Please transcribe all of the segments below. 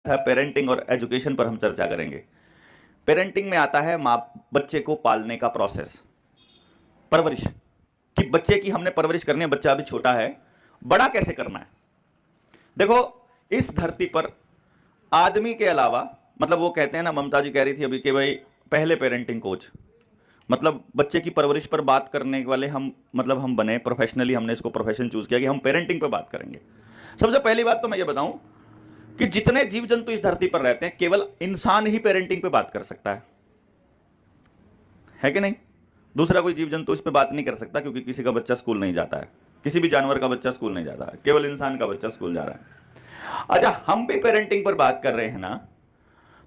है पेरेंटिंग और एजुकेशन पर हम चर्चा करेंगे। पेरेंटिंग में आता है माँ बच्चे को पालने का प्रोसेस, परवरिश कि बच्चे की हमने परवरिश करनी है, बच्चा अभी छोटा है, बड़ा कैसे करना है। देखो इस धरती पर आदमी के अलावा, मतलब वो कहते हैं ना, ममता जी कह रही थी अभी कि भाई पहले पेरेंटिंग कोच, मतलब बच्चे की परवरिश पर बात करने वाले हम, मतलब हम बने प्रोफेशनली, हमने इसको प्रोफेशन चूज किया कि हम पेरेंटिंग पर बात करेंगे। सबसे पहली बात तो मैं ये बताऊं कि जितने जीव जंतु इस धरती पर रहते हैं केवल इंसान ही पेरेंटिंग पे बात कर सकता है कि नहीं? दूसरा कोई जीव जंतु इस पे बात नहीं कर सकता, क्योंकि किसी का बच्चा स्कूल नहीं जाता है, किसी भी जानवर का बच्चा स्कूल नहीं जाता है, केवल इंसान का बच्चा स्कूल जा रहा है। अच्छा, हम भी पेरेंटिंग पर बात कर रहे हैं ना,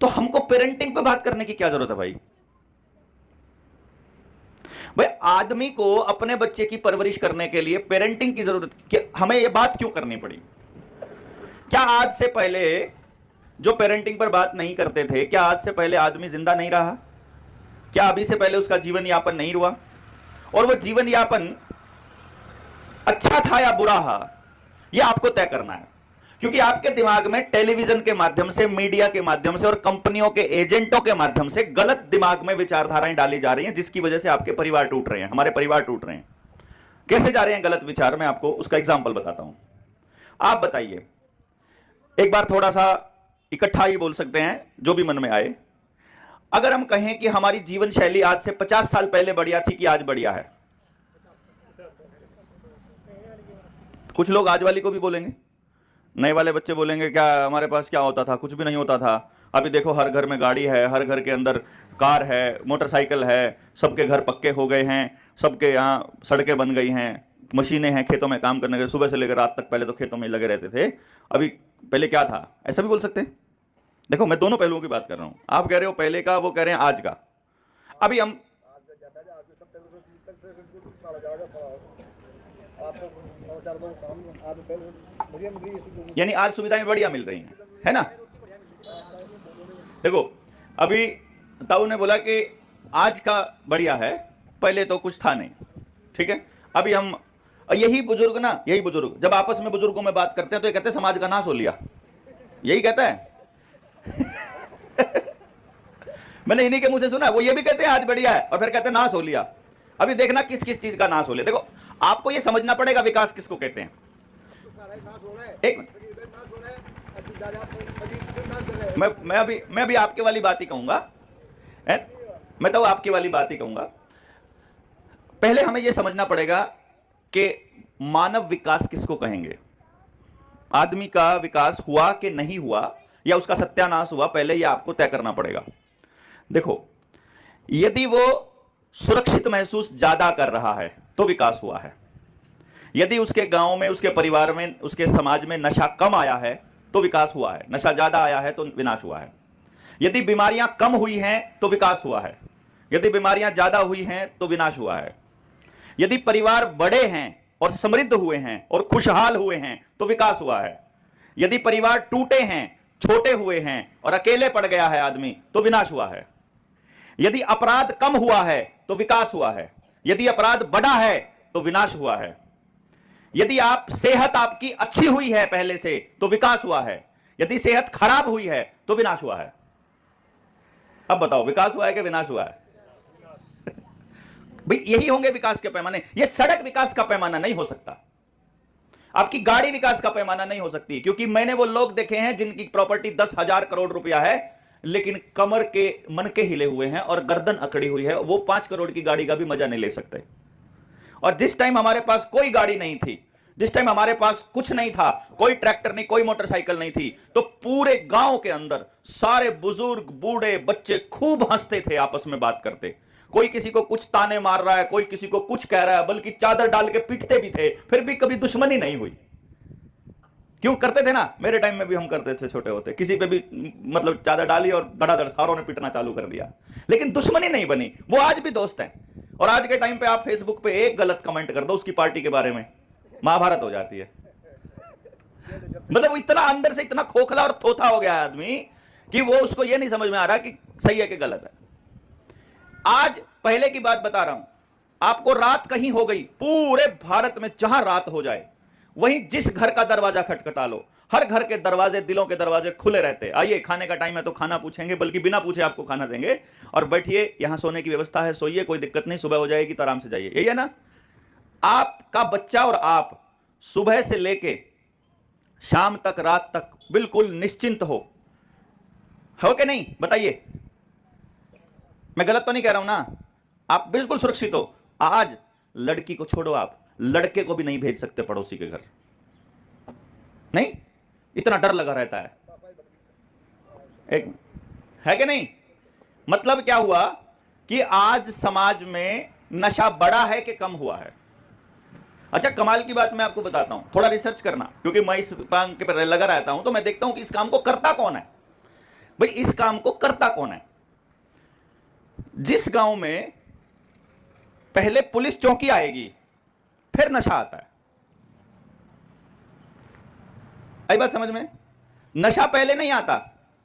तो हमको पेरेंटिंग पर बात करने की क्या जरूरत है भाई? भाई आदमी को अपने बच्चे की परवरिश करने के लिए पेरेंटिंग की जरूरत, हमें यह बात क्यों करनी पड़ी? क्या आज से पहले जो पेरेंटिंग पर बात नहीं करते थे, क्या आज से पहले आदमी जिंदा नहीं रहा? क्या अभी से पहले उसका जीवन यापन नहीं हुआ? और वो जीवन यापन अच्छा था या बुरा था, यह आपको तय करना है। क्योंकि आपके दिमाग में टेलीविजन के माध्यम से, मीडिया के माध्यम से और कंपनियों के एजेंटों के माध्यम से गलत दिमाग में विचारधाराएं डाली जा रही हैं, जिसकी वजह से आपके परिवार टूट रहे हैं, हमारे परिवार टूट रहे हैं। कैसे जा रहे हैं गलत विचार? मैं आपको उसका एग्जाम्पल बताता हूं। आप बताइए, एक बार थोड़ा सा इकट्ठा ही बोल सकते हैं, जो भी मन में आए। अगर हम कहें कि हमारी जीवन शैली आज से 50 साल पहले बढ़िया थी कि आज बढ़िया है? कुछ लोग आज वाली को भी बोलेंगे, नए वाले बच्चे बोलेंगे क्या हमारे पास क्या होता था, कुछ भी नहीं होता था। अभी देखो हर घर में गाड़ी है, हर घर के अंदर कार है, मोटरसाइकिल है, सबके घर पक्के हो गए हैं, सबके यहाँ सड़कें बन गई हैं, मशीनें हैं खेतों में काम करने के, सुबह से लेकर रात तक पहले तो खेतों में लगे रहते थे, अभी पहले क्या था, ऐसा भी बोल सकते हैं। देखो मैं दोनों पहलुओं की बात कर रहा हूं, आप कह रहे हो पहले का, वो कह रहे हैं आज का। अभी हम यानी आज सुविधाएं बढ़िया मिल रही हैं, है ना? देखो अभी ताऊ ने बोला कि आज का बढ़िया है, पहले तो कुछ था नहीं, ठीक है। अभी हम, यही बुजुर्ग ना, यही बुजुर्ग जब आपस में बुजुर्गों में बात करते हैं तो ये कहते हैं समाज का नाश हो लिया, यही कहता है। मैंने इन्हीं के मुंह से सुना, वो ये भी कहते हैं आज बढ़िया है और फिर कहते हैं नाश हो लिया। अभी देखना किस किस चीज का नाश हो लिया। देखो आपको ये समझना पड़ेगा विकास किसको कहते हैं। एक मैं अभी आपके वाली बात ही कहूंगा, मैं तो आपकी वाली बात ही कहूंगा। पहले हमें यह समझना पड़ेगा कि मानव विकास किसको कहेंगे, आदमी का विकास हुआ कि नहीं हुआ, या उसका सत्यानाश हुआ, पहले यह आपको तय करना पड़ेगा। देखो यदि वो सुरक्षित महसूस ज्यादा कर रहा है तो विकास हुआ है, यदि उसके गांव में, उसके परिवार में, उसके समाज में नशा कम आया है तो विकास हुआ है, नशा ज्यादा आया है तो विनाश हुआ है, यदि बीमारियां कम हुई हैं तो विकास हुआ है, यदि बीमारियां ज्यादा हुई हैं तो विनाश हुआ है, यदि परिवार बड़े हैं और समृद्ध हुए हैं और खुशहाल हुए हैं तो विकास हुआ है, यदि परिवार टूटे हैं, छोटे हुए हैं और अकेले पड़ गया है आदमी तो विनाश हुआ है, यदि अपराध कम हुआ है तो विकास हुआ है, यदि अपराध बढ़ा है तो विनाश हुआ है, यदि आप सेहत आपकी अच्छी हुई है पहले से तो विकास हुआ है, यदि सेहत खराब हुई है तो विनाश हुआ है। अब बताओ विकास हुआ है कि विनाश हुआ है? भाई यही होंगे विकास के पैमाने। ये सड़क विकास का पैमाना नहीं हो सकता, आपकी गाड़ी विकास का पैमाना नहीं हो सकती, क्योंकि मैंने वो लोग देखे हैं जिनकी प्रॉपर्टी 10,000 करोड़ रुपया है लेकिन कमर के मन के हिले हुए हैं और गर्दन अकड़ी हुई है, वो 5 करोड़ की गाड़ी का भी मजा नहीं ले सकते। और जिस टाइम हमारे पास कोई गाड़ी नहीं थी, जिस टाइम हमारे पास कुछ नहीं था, कोई ट्रैक्टर नहीं, कोई मोटरसाइकिल नहीं थी, तो पूरे गांव के अंदर सारे बुजुर्ग, बूढ़े, बच्चे खूब हंसते थे, आपस में बात करते, कोई किसी को कुछ ताने मार रहा है, कोई किसी को कुछ कह रहा है, बल्कि चादर डाल के पीटते भी थे, फिर भी कभी दुश्मनी नहीं हुई। क्यों करते थे ना, मेरे टाइम में भी हम करते थे, छोटे होते किसी पे भी मतलब चादर डाली और धड़ाधड़ सारों ने पीटना चालू कर दिया, लेकिन दुश्मनी नहीं बनी, वो आज भी दोस्त हैं। और आज के टाइम पे आप फेसबुक पे एक गलत कमेंट कर दो उसकी पार्टी के बारे में, महाभारत हो जाती है। मतलब वो इतना अंदर से इतना खोखला और थोथा हो गया है आदमी कि वो, उसको ये नहीं समझ में आ रहा कि सही है कि गलत है। आज पहले की बात बता रहा हूं आपको, रात कहीं हो गई, पूरे भारत में जहां रात हो जाए वहीं जिस घर का दरवाजा खटखटा लो, हर घर के दरवाजे, दिलों के दरवाजे खुले रहते हैं। आइए, खाने का टाइम है तो खाना पूछेंगे, बल्कि बिना पूछे आपको खाना देंगे, और बैठिए, यहां सोने की व्यवस्था है, सोइए, कोई दिक्कत नहीं, सुबह हो जाएगी तो आराम से जाइए। यही है ना? आपका बच्चा और आप सुबह से लेके शाम तक, रात तक बिल्कुल निश्चिंत हो कि नहीं? बताइए, मैं गलत तो नहीं कह रहा हूं ना? आप बिल्कुल सुरक्षित हो। आज लड़की को छोड़ो, आप लड़के को भी नहीं भेज सकते पड़ोसी के घर, नहीं, इतना डर लगा रहता है। एक है कि नहीं? मतलब क्या हुआ कि आज समाज में नशा बढ़ा है कि कम हुआ है? अच्छा, कमाल की बात मैं आपको बताता हूं, थोड़ा रिसर्च करना, क्योंकि मैं इस काम के पर लगा रहता हूं, तो मैं देखता हूं कि इस काम को करता कौन है। भाई, इस काम को करता कौन है? जिस गांव में पहले पुलिस चौकी आएगी, फिर नशा आता है। आई बात समझ में? नशा पहले नहीं आता,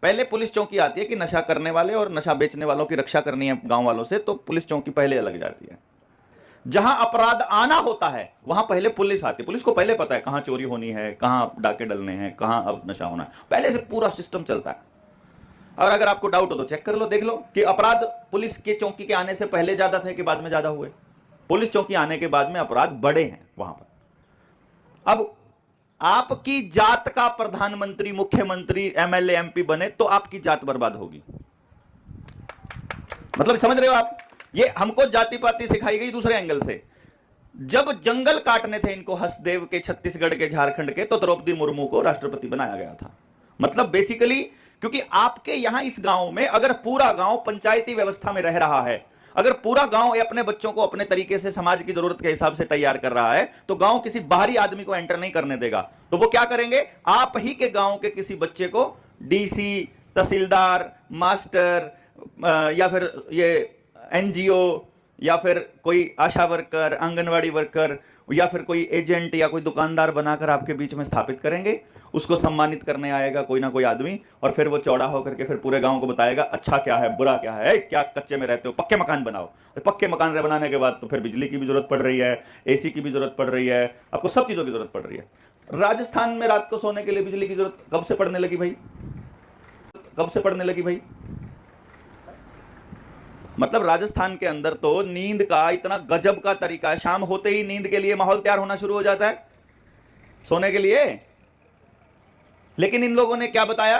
पहले पुलिस चौकी आती है कि नशा करने वाले और नशा बेचने वालों की रक्षा करनी है गांव वालों से, तो पुलिस चौकी पहले लग जाती है। जहां अपराध आना होता है वहां पहले पुलिस आती है। पुलिस को पहले पता है कहां चोरी होनी है, कहां डाके डलने हैं, कहां अब नशा होना है, पहले से पूरा सिस्टम चलता है। और अगर आपको डाउट हो तो चेक कर लो, देख लो कि अपराध पुलिस के चौकी के आने से पहले ज्यादा थे कि बाद में ज्यादा हुए। पुलिस चौकी आने के बाद में अपराध बढ़े हैं वहां पर। अब आपकी जात का प्रधानमंत्री, मुख्यमंत्री, एमएलए, एमपी बने तो आपकी जात बर्बाद होगी। मतलब समझ रहे हो आप? ये हमको जाति पाति सिखाई गई दूसरे एंगल से। जब जंगल काटने थे इनको हसदेव के, छत्तीसगढ़ के, झारखंड के, तो द्रौपदी मुर्मू को राष्ट्रपति बनाया गया था। मतलब बेसिकली क्योंकि आपके यहां इस गांव में अगर पूरा गांव पंचायती व्यवस्था में रह रहा है, अगर पूरा गांव अपने बच्चों को अपने तरीके से समाज की जरूरत के हिसाब से तैयार कर रहा है, तो गांव किसी बाहरी आदमी को एंटर नहीं करने देगा। तो वो क्या करेंगे? आप ही के गांव के किसी बच्चे को डीसी, तहसीलदार, मास्टर, या फिर ये एनजीओ, या फिर कोई आशा वर्कर, आंगनवाड़ी वर्कर, या फिर कोई एजेंट या कोई दुकानदार बनाकर आपके बीच में स्थापित करेंगे। उसको सम्मानित करने आएगा कोई ना कोई आदमी, और फिर वो चौड़ा होकर के फिर पूरे गांव को बताएगा अच्छा क्या है, बुरा क्या है, क्या कच्चे में रहते हो, पक्के मकान बनाओ। पक्के मकान बनाने के बाद तो फिर बिजली की भी जरूरत पड़ रही है, एसी की भी जरूरत पड़ रही है, आपको सब चीजों की जरूरत पड़ रही है। राजस्थान में रात को सोने के लिए बिजली की जरूरत कब से पड़ने लगी भाई? कब से पड़ने लगी भाई? मतलब राजस्थान के अंदर तो नींद का इतना गजब का तरीका है, शाम होते ही नींद के लिए माहौल तैयार होना शुरू हो जाता है सोने के लिए। लेकिन इन लोगों ने क्या बताया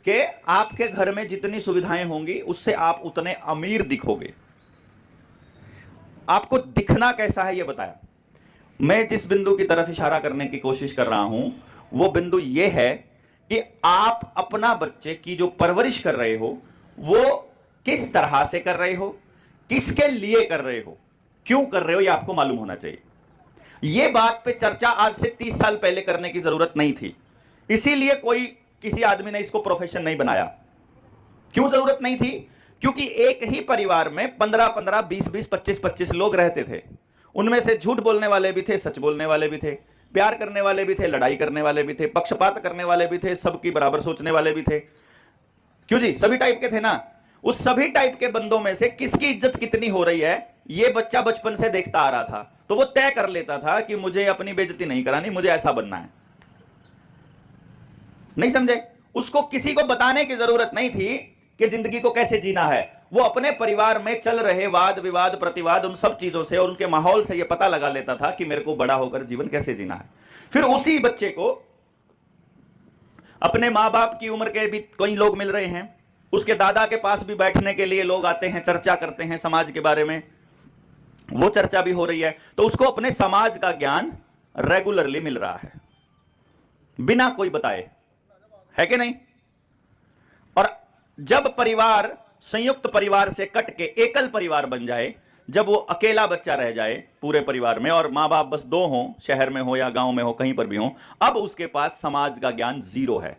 कि आपके घर में जितनी सुविधाएं होंगी उससे आप उतने अमीर दिखोगे। आपको दिखना कैसा है यह बताया। मैं जिस बिंदु की तरफ इशारा करने की कोशिश कर रहा हूं वो बिंदु यह है कि आप अपना बच्चे की जो परवरिश कर रहे हो वो किस तरह से कर रहे हो, किसके लिए कर रहे हो, क्यों कर रहे हो, यह आपको मालूम होना चाहिए। यह बात पे चर्चा आज से 30 साल पहले करने की जरूरत नहीं थी, इसीलिए किसी आदमी ने इसको प्रोफेशन नहीं बनाया। क्यों जरूरत नहीं थी? क्योंकि एक ही परिवार में 15-15, 20-20, 25-25 लोग रहते थे। उनमें से झूठ बोलने वाले भी थे, सच बोलने वाले भी थे, प्यार करने वाले भी थे, लड़ाई करने वाले भी थे, पक्षपात करने वाले भी थे, सबकी बराबर सोचने वाले भी थे। क्यों जी? सभी टाइप के थे ना। उस सभी टाइप के बंदों में से किसकी इज्जत कितनी हो रही है ये बच्चा बचपन से देखता आ रहा था, तो वो तय कर लेता था कि मुझे अपनी बेइज्जती नहीं करानी, मुझे ऐसा बनना है। नहीं समझे? उसको किसी को बताने की जरूरत नहीं थी कि जिंदगी को कैसे जीना है। वो अपने परिवार में चल रहे वाद विवाद, प्रतिवाद, उन सब चीजों से और उनके माहौल से ये पता लगा लेता था कि मेरे को बड़ा होकर जीवन कैसे जीना है। फिर उसी बच्चे को अपने मां बाप की उम्र के भी कई लोग मिल रहे हैं, उसके दादा के पास भी बैठने के लिए लोग आते हैं, चर्चा करते हैं समाज के बारे में, वो चर्चा भी हो रही है, तो उसको अपने समाज का ज्ञान रेगुलरली मिल रहा है बिना कोई बताए, है कि नहीं? और जब परिवार संयुक्त परिवार से कट के एकल परिवार बन जाए, जब वो अकेला बच्चा रह जाए पूरे परिवार में और मां बाप बस दो हों, शहर में हो या गांव में हो, कहीं पर भी हो, अब उसके पास समाज का ज्ञान जीरो है।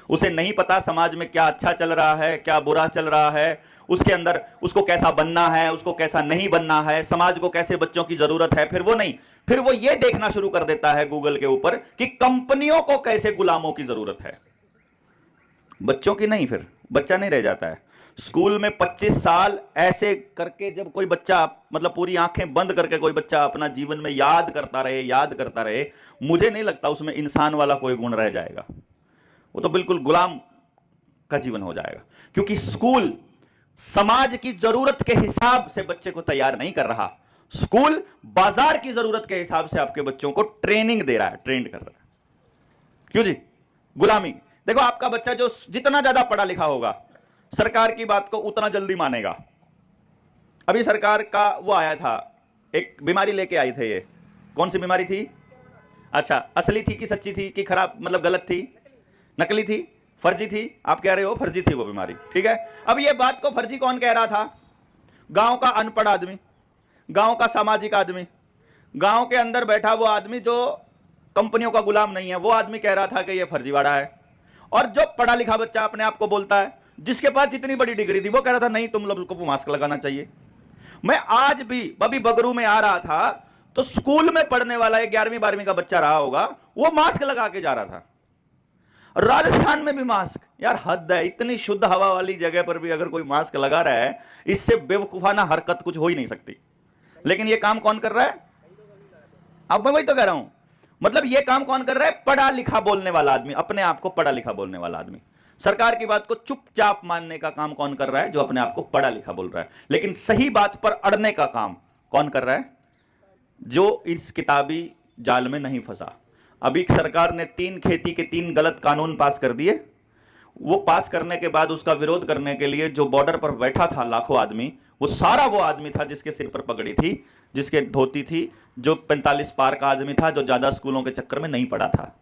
उसे नहीं पता समाज में क्या अच्छा चल रहा है, क्या बुरा चल रहा है, उसके अंदर उसको कैसा बनना है, उसको कैसा नहीं बनना है, समाज को कैसे बच्चों की जरूरत है। फिर वो नहीं, फिर वो ये देखना शुरू कर देता है गूगल के ऊपर कि कंपनियों को कैसे गुलामों की जरूरत है। बच्चों की नहीं, फिर बच्चा नहीं रह जाता है। स्कूल में 25 साल ऐसे करके जब कोई बच्चा, मतलब पूरी आंखें बंद करके कोई बच्चा अपना जीवन में याद करता रहे, मुझे नहीं लगता उसमें इंसान वाला कोई गुण रह जाएगा। वो तो बिल्कुल गुलाम का जीवन हो जाएगा, क्योंकि स्कूल समाज की जरूरत के हिसाब से बच्चे को तैयार नहीं कर रहा। स्कूल बाजार की जरूरत के हिसाब से आपके बच्चों को ट्रेनिंग दे रहा है, ट्रेंड कर रहा है। क्यों जी? गुलामी। देखो, आपका बच्चा जो जितना ज्यादा पढ़ा लिखा होगा, सरकार की बात को उतना जल्दी मानेगा। अभी सरकार का वो आया था, एक बीमारी लेके आई थे, ये कौन सी बीमारी थी? अच्छा, असली थी कि सच्ची थी कि खराब, मतलब गलत थी, नकली थी, फर्जी थी? आप कह रहे हो फर्जी थी वो बीमारी, ठीक है। अब ये बात को फर्जी कौन कह रहा था? गांव का अनपढ़ आदमी, गांव का सामाजिक आदमी, गांव के अंदर बैठा वो आदमी जो कंपनियों का गुलाम नहीं है, वो आदमी कह रहा था कि ये फर्जीवाड़ा है। और जो पढ़ा लिखा बच्चा अपने आप को बोलता है, जिसके पास जितनी बड़ी डिग्री थी, वो कह रहा था नहीं, तुम लोग को मास्क लगाना चाहिए। मैं आज भी अभी बगरू में आ रहा था तो स्कूल में पढ़ने वाला एक 11वीं 12वीं का बच्चा रहा होगा, वो मास्क लगा के जा रहा था। राजस्थान में भी मास्क, यार हद है, इतनी शुद्ध हवा वाली जगह पर भी अगर कोई मास्क लगा रहा है, इससे बेवकूफाना हरकत कुछ हो ही नहीं सकती। लेकिन ये काम कौन कर रहा है? अब मैं वही तो कह रहा हूं, मतलब ये काम कौन कर रहा है? पढ़ा लिखा बोलने वाला आदमी, अपने आप को पढ़ा लिखा बोलने वाला आदमी। सरकार की बात को चुपचाप मानने का काम कौन कर रहा है? जो अपने आप को पढ़ा लिखा बोल रहा है। लेकिन सही बात पर अड़ने का काम कौन कर रहा है? जो इस किताबी जाल में नहीं फंसा। अभी सरकार ने 3 खेती के 3 गलत कानून पास कर दिए। वो पास करने के बाद उसका विरोध करने के लिए जो बॉर्डर पर बैठा था लाखों आदमी, वो सारा वो आदमी था जिसके सिर पर पगड़ी थी, जिसके धोती थी, जो 45 पार का आदमी था, जो ज्यादा स्कूलों के चक्कर में नहीं पड़ा था।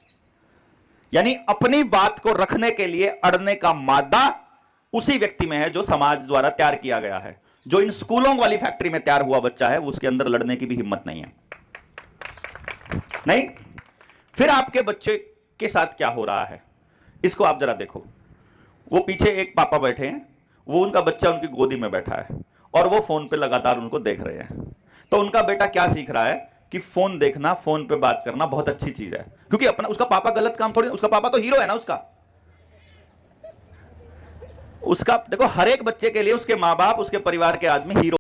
यानी अपनी बात को रखने के लिए अड़ने का मादा उसी व्यक्ति में है जो समाज द्वारा तैयार किया गया है। जो इन स्कूलों वाली फैक्ट्री में तैयार हुआ बच्चा है, उसके अंदर लड़ने की भी हिम्मत नहीं है। नहीं, फिर आपके बच्चे के साथ क्या हो रहा है, इसको आप जरा देखो। वो पीछे एक पापा बैठे हैं, वो उनका बच्चा उनकी गोदी में बैठा है और वो फोन पे लगातार उनको देख रहे हैं। तो उनका बेटा क्या सीख रहा है कि फोन देखना, फोन पे बात करना बहुत अच्छी चीज है, क्योंकि अपना उसका पापा गलत काम थोड़ी, उसका पापा तो हीरो है ना। उसका देखो, हर एक बच्चे के लिए उसके माँ बाप, उसके परिवार के आदमी हीरो